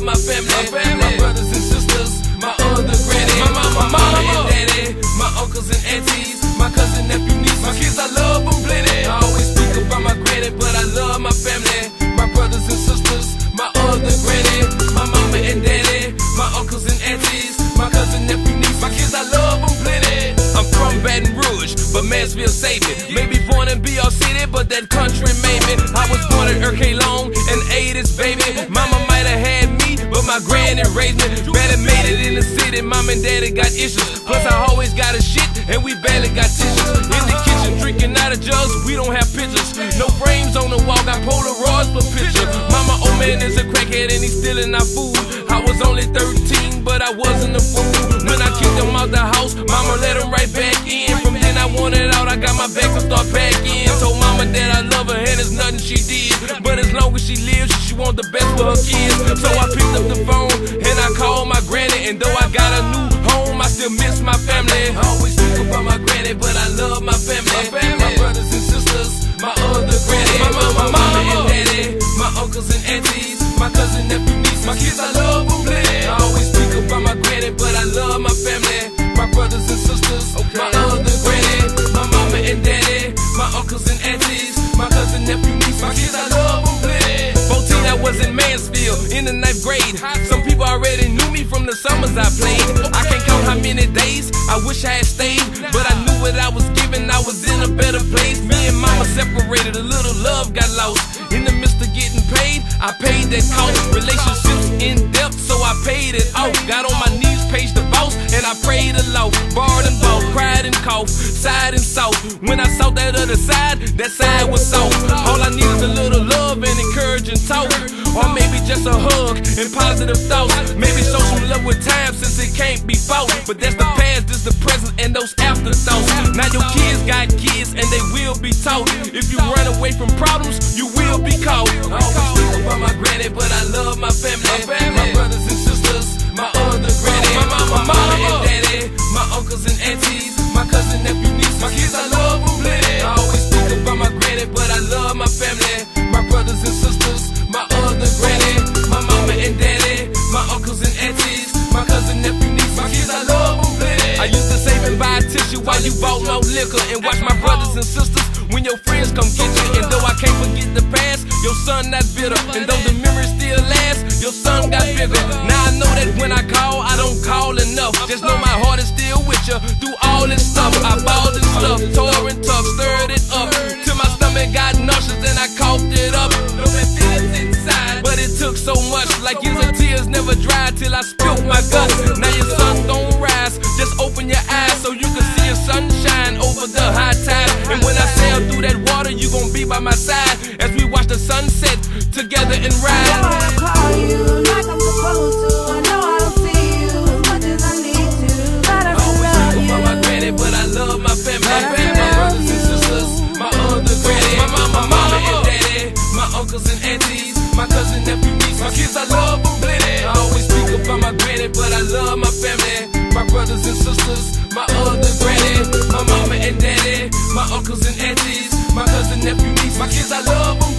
my family. My brothers and sisters, my other granny, my mama and daddy, my uncles and aunties, my cousin, nephew, niece, my kids, I love them plenty. I always speak about my granny, but I love my family. My brothers and sisters, my other granny, my mama and daddy, my uncles and aunties, my cousin, nephew, niece, my kids, I love them plenty. I'm from Baton Rouge, but Mansfield saved me. Maybe born in BR City, but that country made me. I was born at RK Long and ate his baby. Mama might have had me, but my granny raised me. Barely made it in the city, mom and daddy got issues. Plus I always got a shit, and we barely got tissues. In the kitchen, drinking out of jugs, we don't have pictures. No frames on the wall, got Polaroids for picture. Mama, old man is a crackhead and he's stealing our food. I was only 13, but I wasn't a fool. When I kicked him out the house, mama let him right back in. From then I wanted out, I got my bags to start back in. Told mama that I love her and there's nothing she did. But as long as she lives, she want the best for her kids. So I picked up the phone and I called my granny. And though I got a new home, I still miss my family. I always think about my granny, but I love my family. My brothers and sisters, my other granny, my mama and daddy, my uncles and aunties, my cousin, nephew, niece, my kids, I love them plenty. I always speak about my granny, but I love my family. My brothers and sisters, my other granny, my mama and daddy, my uncles and aunties, my cousin, nephew, niece, my kids, I love them plenty. 14, I was in Mansfield in the 9th grade. Some people already knew me from the summers I played. I can't count how many days I wish I had stayed, but I knew what I was given, I was in a better place. Me and mama separated, a little love got lost. In the midst of getting paid, I paid that cost. Relationships in depth, so I paid it off. Got on my knees, paged the boss, and I prayed aloud. Borrowed and bought, cried and coughed, sighed and sought. When I saw that other side, that side was soft. All I need is a little love and encouraging talk, or maybe just a hug and positive thoughts. Maybe show some love with time, since it can't be fought. But that's the past, this the present, and those afterthoughts. Now your kids got kids, and they will be taught. If you run away from problems, you will be caught. I always think about my granny, but I love my family. My brothers and sisters, my other granny, my mama and daddy, my uncles and aunties, my cousin, nephew, niece, my kids, I love them plenty. I always think about my granny, but I love my family. My brothers and sisters, my other granny, my mama and daddy, my uncles and aunties, my cousin, nephew, niece, my kids, I love them plenty. I used to save and buy a tissue while you bought no liquor, and watch my brothers and sisters when your friends come get you. And though I can't forget the past, your son not bitter. And though the memory still lasts, your son got bigger. Now I know that when I call, I don't call enough. Just know my heart is still with you through all this stuff. I balled and stuff, tore and tough, stirred it up till my stomach got nauseous and I coughed it up. No feelings inside, but it took so much. Like years of tears never dried till I spilled my guts. Now your sun gon' rise, just open your eyes so you can see your sunshine over the high tide. And when I sail through that water, you gon' be by my side as we watch the sunset together and ride. I wanna call you like I'm supposed to. I know I don't see you as much as I need to, but I always love think you. about my granny, but I love my family. My brothers and sisters, my other granny, my mama and daddy, my uncles and aunties, my cousin, nephew, niece, my kids, I love them plenty. I always speak about my granny, but I love my family. My brothers and sisters, my other granny, my mama and daddy, my uncles and aunties, my cousin, nephew, niece, my kids, I love them